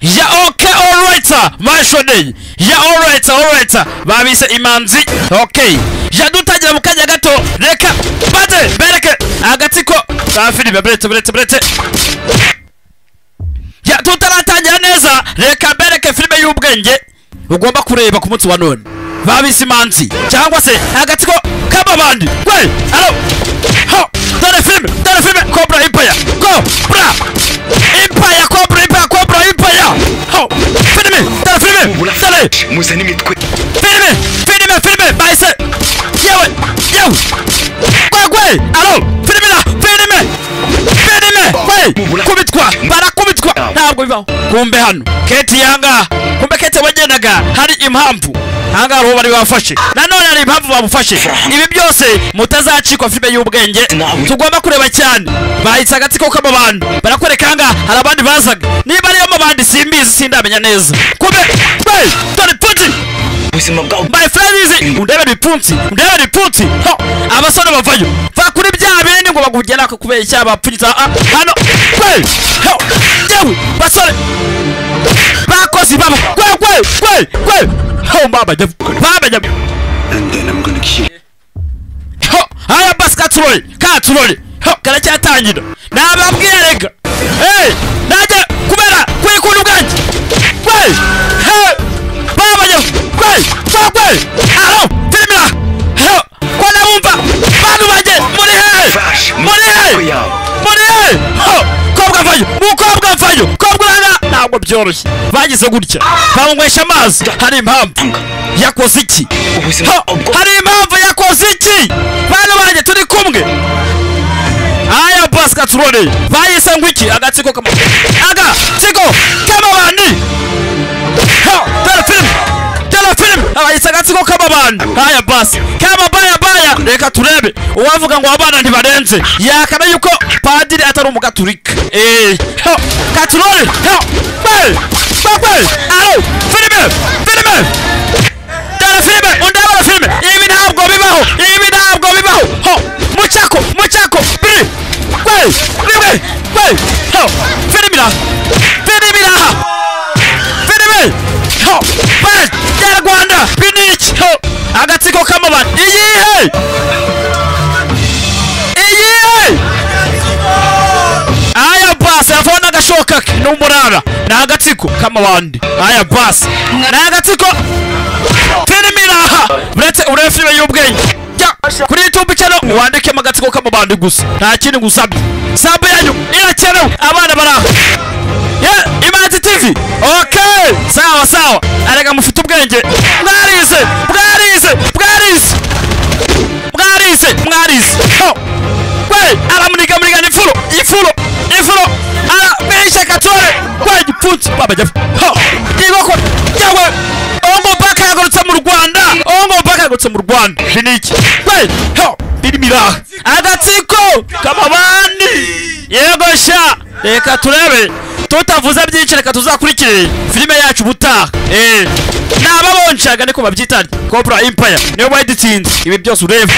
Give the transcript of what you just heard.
ya okay alright mashone ya alright babise Imanzi okay ya dutagira mu kanya gato reka bate bereke agatsiko ka filime brete ya tutaratangira neza reka bereke filime y'ubwenge ugomba kureba ku munsi wa none babise Imanzi cyangwa se agatsiko kababandi we alo ho dore filime Cobra Empire Cobra ho filime dale muze n'imitwe filime baise yewe gwe alo filime kubitwa barakubitwa ntabwo bibaho kumbe hano Keti yanga kumbe Keti wagendaga hari impamvu hanga roho bari bafashe nanone ari impamvu bamufashe ibi byose mutazacikwa filime y'ubwenge tugomba kureba cyane bahitsa agatsiko k'amabandi barakwereka hanga hari abandi bazaga niba ari amabandi simbizi sindamenya neza kumbe dore puti ubuzima bwawe my friends undebe riputsi ho abasore bavayo va kuri bya bindi ngo bagugera kubera icyaba pfunyitsa hano ho yewe basore bakozi babo gwe ho baba and then I'm gonna kill ho aya katurole ho karacyatangira nababwiye rega naje kubera kwikunda ubwanjye baba alo filmira ho kona bumva bantu baje muri ho mukobwa vayo kobwanga ntabwo byoroshye bagize gutya bamwesha amazi hari impamvu yakoze iki bana baje turi kumwe aya basket turone bayise ngwiki agatsiko kamabandi ho film abayise agatsiko kamabandi aya basi kamabaya reka turebe uwavuga ngo abana ntibarenze yakana yuko padiri atari umugaturika ho katurone ho alo filime undabara filime ibi ntabwo bibaho ho muchako biri ho filime ho ya Rwanda biniki ho agatsiko kamabandi iyihe aya basi afona gashoka n'umurara na agatsiko kamabandi aya basi na agatsiko filmira uretse urefire y'ubwenge kuri YouTube channel wandike magatsiko kamabandi gusa nta kindi ngusabye sabe yanyu irakenewe abana baraha Imanzi TV okay sawa arega mufite ubwenge mwarize ho we aramuniga ifuro ara besha katore kwa gipfunsi baba jya ho igoko yawe ongo baka yagurutse mu Rwanda biniki we ho birimira agatsiko kamabandi yego sha reka turebe tutavuze byinshi reka tuzakurikire filime yacu butaha nababoncaga niko babyitanye Cobra Empire niyo bayiditsinze ibi byose ureba